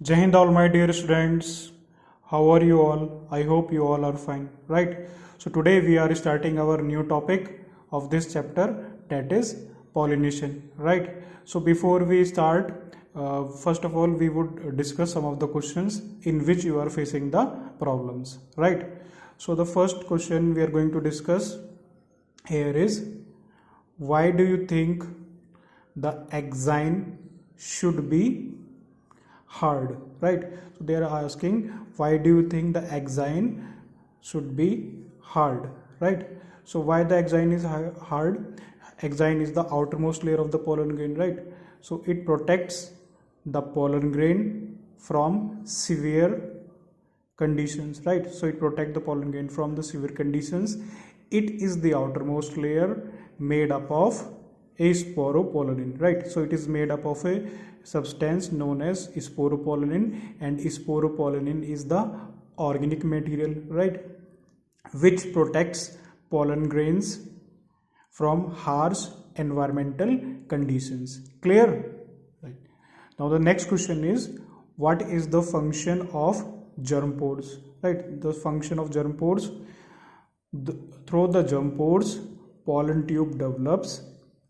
Jai Hind all my dear students. How are you all? I hope you all are fine, right? So today we are starting our new topic of this chapter, that is pollination, right? So before we start, first of all we would discuss some of the questions in which you are facing the problems, right? So the first question we are going to discuss here is, why do you think the exine should be hard, right? So they are asking, why do you think the exine should be hard, right? So why the exine is hard? Exine is the outermost layer of the pollen grain, right? So it protects the pollen grain from severe conditions, right? So it protects the pollen grain from the severe conditions. It is the outermost layer made up of a sporopollenin, right? So it is made up of a substance known as sporopollenin, and sporopollenin is the organic material, right, which protects pollen grains from harsh environmental conditions. Clear? Right. Now the next question is, what is the function of germ pores, right? The function of germ pores, through the germ pores pollen tube develops,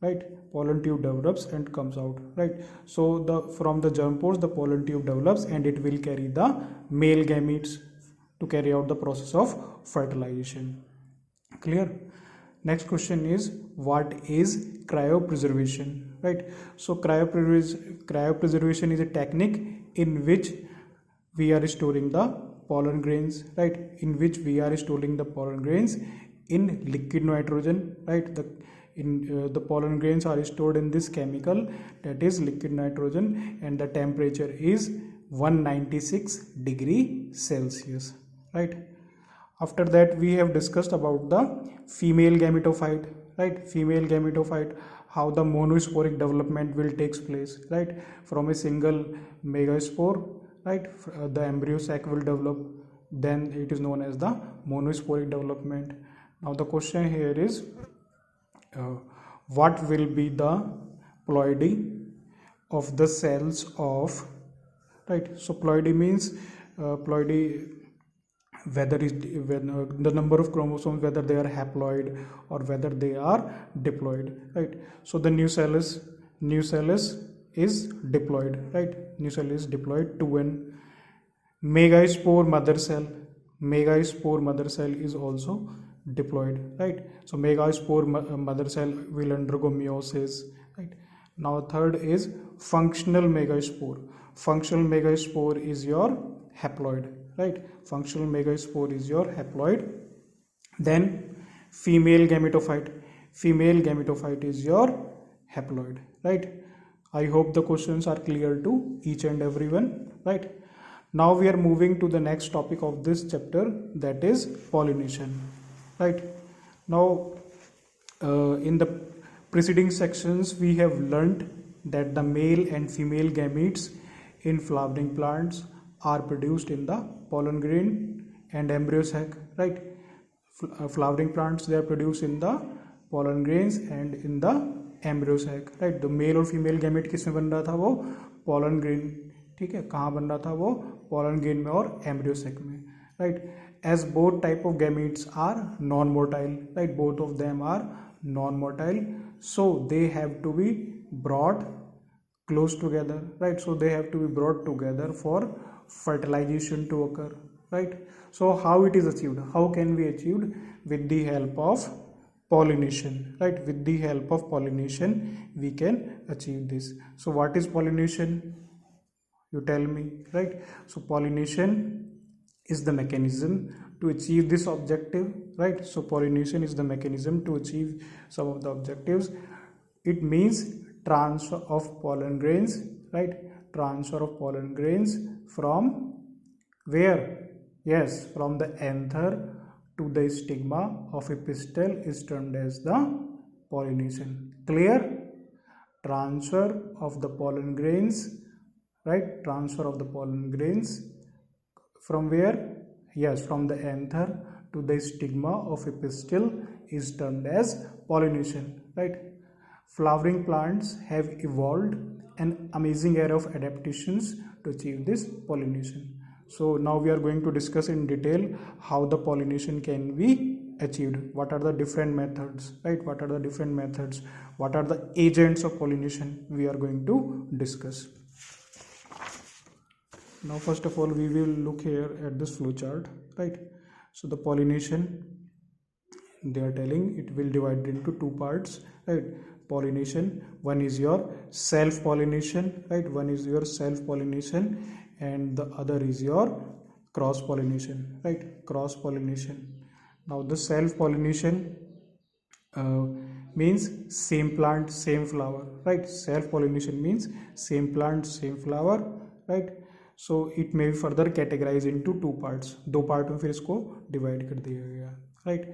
right? Pollen tube develops and comes out, right? So from the germ pores the pollen tube develops and it will carry the male gametes to carry out the process of fertilization. Clear? Next question is, what is cryopreservation, right? So cryopreservation is a technique in which we are storing the pollen grains, right? In which we are storing the pollen grains in liquid nitrogen, right? The pollen grains are stored in this chemical, that is liquid nitrogen, and the temperature is 196 degree Celsius, right? After that we have discussed about the female gametophyte, right? Female gametophyte, how the monosporic development will takes place, right? From a single megaspore, right, the embryo sac will develop, then it is known as the monosporic development. Now the question here is, what will be the ploidy of the cells of, right? So ploidy means ploidy, whether the number of chromosomes, whether they are haploid or whether they are diploid, right? So the new cell is diploid, right? New cell is diploid to an megaspore mother cell. Megaspore mother cell is also diploid, right? So megaspore mother cell will undergo meiosis, right? Now third is functional megaspore. Functional megaspore is your haploid, right? Functional megaspore is your haploid. Then female gametophyte. Female gametophyte is your haploid, right? I hope the questions are clear to each and everyone, right? Now we are moving to the next topic of this chapter, that is pollination, right? Now in the preceding sections we have learnt that the male and female gametes in flowering plants are produced in the pollen grain and embryo sac, right? Flowering plants, they are produced in the pollen grains and in the embryo sac, right? The male और female gamete किसमें बन रहा था? वो pollen grain, ठीक है? कहाँ बन रहा था वो? pollen grain में और embryo sac में, right? As both type of gametes are non-motile, right? Both of them are non-motile, so they have to be brought close together, right? So they have to be brought together for fertilization to occur, right? So how it is achieved? How can we achieve? With the help of pollination, right? With the help of pollination we can achieve this. So what is pollination? You tell me, right? So pollination is the mechanism to achieve this objective, right? So pollination is the mechanism to achieve some of the objectives. It means transfer of pollen grains, right? Transfer of pollen grains from where? Yes, from the anther to the stigma of a pistil is termed as the pollination. Clear? Transfer of the pollen grains, right? Transfer of the pollen grains from where? Yes, from the anther to the stigma of a pistil is termed as pollination, right? Flowering plants have evolved an amazing array of adaptations to achieve this pollination. So now we are going to discuss in detail how the pollination can be achieved. What are the different methods, right? What are the different methods? What are the agents of pollination? We are going to discuss. Now first of all we will look here at this flow chart, right? So the pollination, they are telling it will divide into two parts, right? Pollination, one is your self pollination, right? One is your self pollination and the other is your cross pollination, right? Cross pollination. Now the self pollination means same plant same flower, right? Self pollination means same plant same flower, right? So it may be further categorized into two parts. दो part में फिर इसको divide कर दिया गया, right?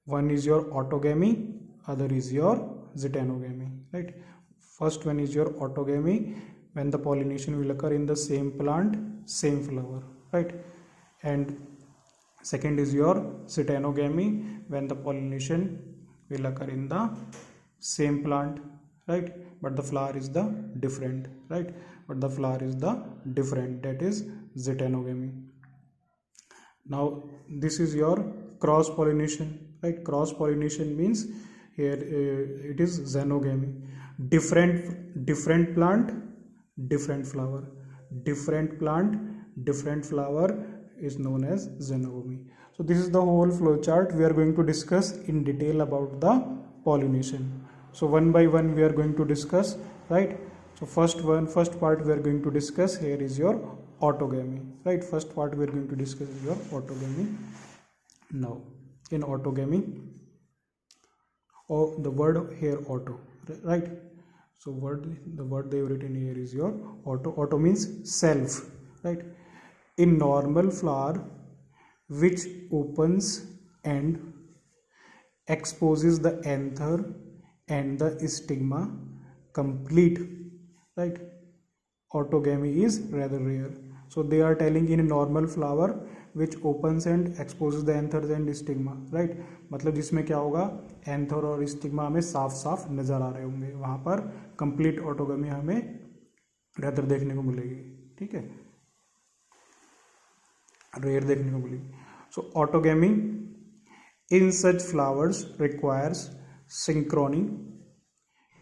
One is your autogamy, other is your zettanogamy, right? First one is your autogamy, when the pollination will occur in the same plant same flower, right? And second is your zettanogamy, when the pollination will occur in the same plant, right? But the flower is the different, right? But the flower is the different, that is zettanogamy. Now this is your cross pollination, right? Cross pollination means here it is xenogamy, different plant different flower, different plant different flower is known as xenogamy. So this is the whole flow chart. We are going to discuss in detail about the pollination. So one by one we are going to discuss, right? So first part we are going to discuss here is your autogamy, right? First part we are going to discuss your autogamy. Now in autogamy, or the word here auto, right? So the word they have written here is your auto. Auto means self, right? In normal flower which opens and exposes the anther and the stigma complete, right? Autogamy is rather rare. So they are telling in a normal flower which opens and exposes the anthers and stigma, right? मतलब जिसमें क्या होगा, anther और stigma हमें साफ साफ नजर आ रहे होंगे, वहां पर कंप्लीट ऑटोगमी हमें रेयर देखने को मिलेगी, ठीक है, रेयर देखने को मिलेगी. सो ऑटोगमी in such flowers requires synchrony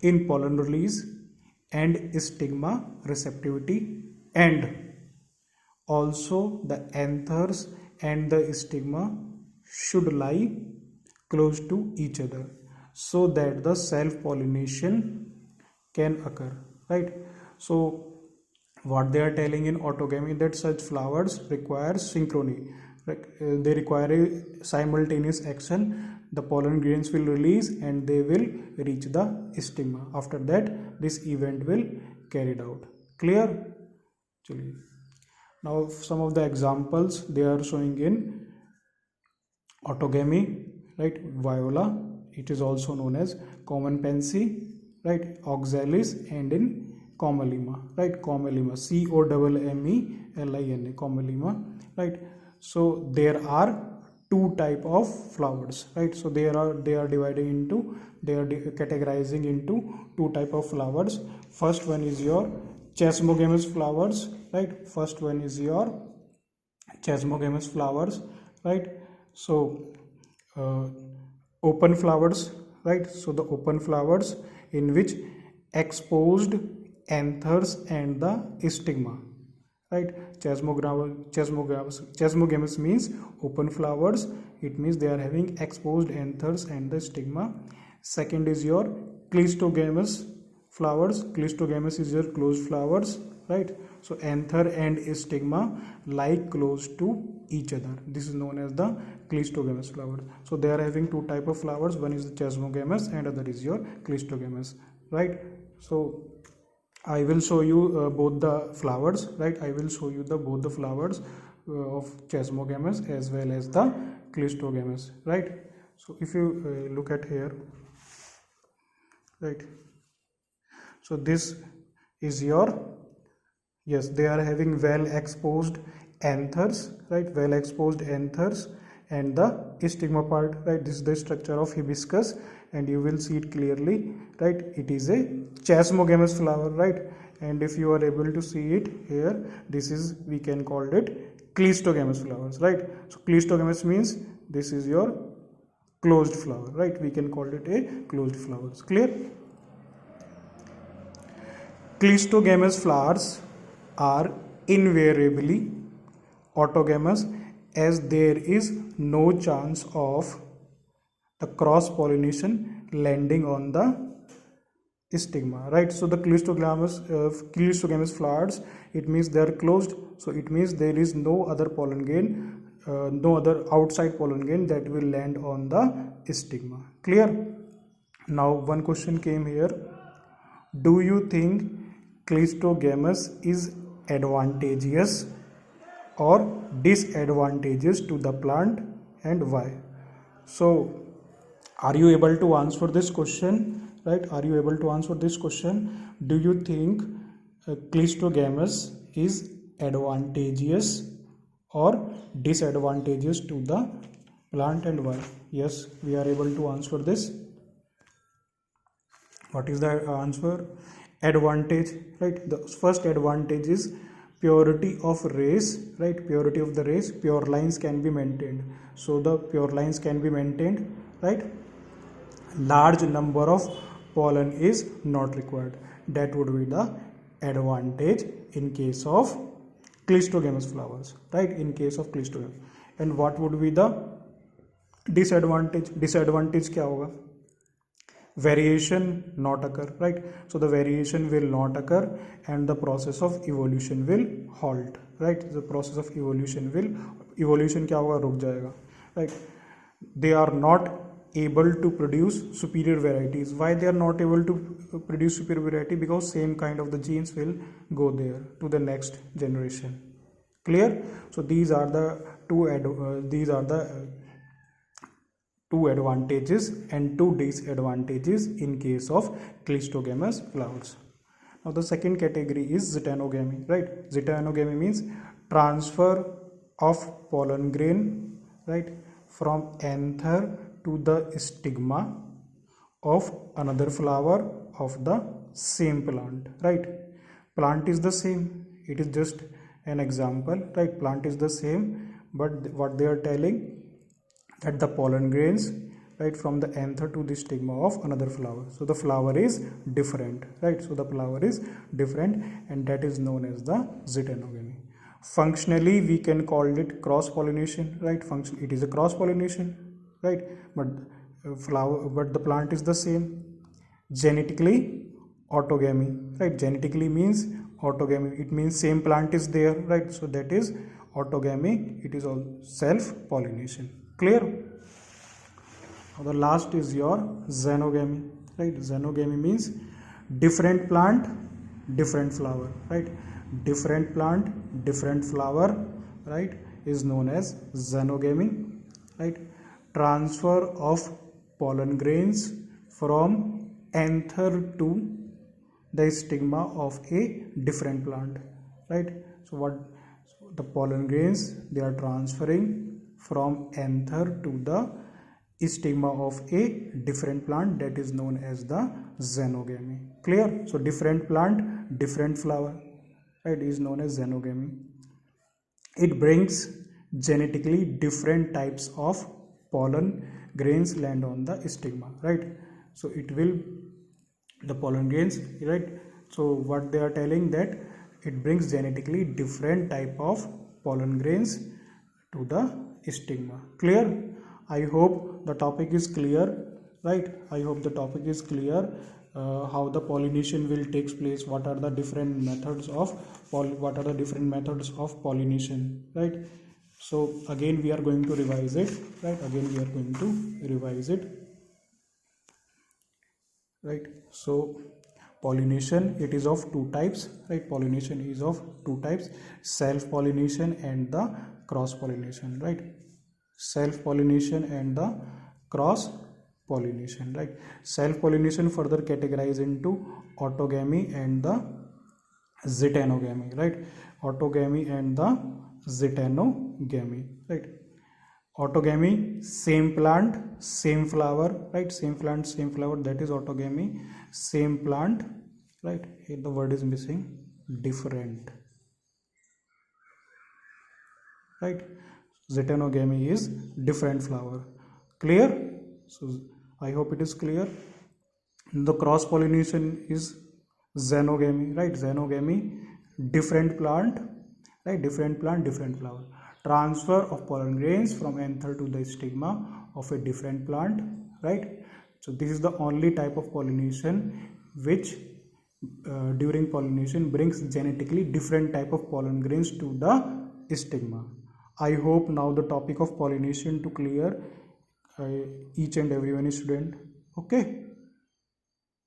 in pollen release and stigma receptivity, and also the anthers and the stigma should lie close to each other so that the self pollination can occur, right? So what they are telling in autogamy, that such flowers require synchrony, they require a simultaneous action. The pollen grains will release and they will reach the stigma. After that this event will carried out. Clear? Now some of the examples they are showing in autogamy, right? Viola, it is also known as common pansy, right? Oxalis, and in Commelina, right? Commelina, Commelina, Commelina, right? So there are two type of flowers, right? So they are dividing into, they are categorizing into two type of flowers. First one is your chasmogamous flowers, right? First one is your chasmogamous flowers, right? So open flowers, right? So the open flowers in which exposed anthers and the stigma, right? Chasmogamous means open flowers, it means they are having exposed anthers and the stigma. Second is your cleistogamous flowers. Cleistogamous is your closed flowers, right? So anther and stigma lie close to each other. This is known as the cleistogamous flowers. So they are having two type of flowers, one is the chasmogamous and other is your cleistogamous, right? So I will show you both the flowers, right? I will show you both the flowers of chasmogamous as well as the cleistogamous, right? So if you look at here, right? So this is your, yes, they are having well exposed anthers, right? Well exposed anthers and the stigma part, right? This is the structure of hibiscus and you will see it clearly, right? It is a chasmogamous flower, right? And if you are able to see it here, this is, we can call it cleistogamous flowers, right? So cleistogamous means this is your closed flower, right? We can call it a closed flowers. Clear? Cleistogamous flowers are invariably autogamous, as there is no chance of the cross pollination landing on the stigma, right? So the cleistogamous flowers, it means they are closed, so it means there is no other pollen grain, no other outside pollen grain that will land on the stigma. Clear? Now one question came here: do you think cleistogamous is advantageous or disadvantageous to the plant, and why? So are you able to answer this question, right? Are you able to answer this question? Do you think cleistogamous is advantageous or disadvantageous to the plant, and why? Yes, we are able to answer this. What is the answer? Advantage, right? The first advantage is purity of race, right? Purity of the race, pure lines can be maintained. So the pure lines can be maintained, right? Large number of pollen is not required. That would be the advantage in case of cleistogamous flowers, right? In case of cleistogamous. And what would be the disadvantage? Disadvantage क्या होगा? Variation not occur, right? So the variation will not occur and the process of evolution will halt, right? The process of evolution क्या होगा? रुक जाएगा, right? They are not able to produce superior varieties. Why they are not able to produce superior variety? Because same kind of the genes will go there to the next generation. Clear? So these are the two advantages and two disadvantages in case of cleistogamous flowers. Now the second category is zytanogamy, right? Zytanogamy means transfer of pollen grain, right, from anther to the stigma of another flower of the same plant, right? Plant is the same, it is just an example, right? Plant is the same, but what they are telling, that the pollen grains, right, from the anther to the stigma of another flower, so the flower is different, right? So the flower is different, and that is known as the zytanogamy. Functionally we can call it cross pollination, right? It is a cross pollination, right? But the plant is the same. Genetically autogamy, right? Genetically means autogamy, it means same plant is there, right? So that is autogamy, it is all self pollination. Clear? Now the last is your xenogamy, right? Xenogamy means different plant, different flower, right? Different plant, different flower, right, is known as xenogamy, right? Transfer of pollen grains from anther to the stigma of a different plant, right? So the pollen grains, they are transferring from anther to the stigma of a different plant, that is known as the xenogamy. Clear? So different plant, different flower, right, is known as xenogamy. It brings genetically different types of pollen grains land on the stigma, right? So the pollen grains, right? So what they are telling, that it brings genetically different type of pollen grains to the stigma. Clear? I hope the topic is clear, right? I hope the topic is clear. How the pollination will take place, what are the different methods of pollination, right? So again we are going to revise it, right? Right? So pollination, it is of two types, right? Pollination is of two types: self pollination and the cross pollination, right? Self pollination and the cross pollination, right? Self pollination further categorized into autogamy and the zytanogamy, right? Autogamy and the zytanogamy, right? Autogamy, same plant, same flower, right? Same plant, same flower, that is autogamy. Same plant, right? Here the word is missing, different, right? Zettanogamy is different flower. Clear? So I hope it is clear. The cross pollination is xenogamy, right? Xenogamy, different plant, right? Different plant, different flower. Transfer of pollen grains from anther to the stigma of a different plant, right? So this is the only type of pollination which during pollination brings genetically different type of pollen grains to the stigma. I hope now the topic of pollination to clear each and every one student. Okay.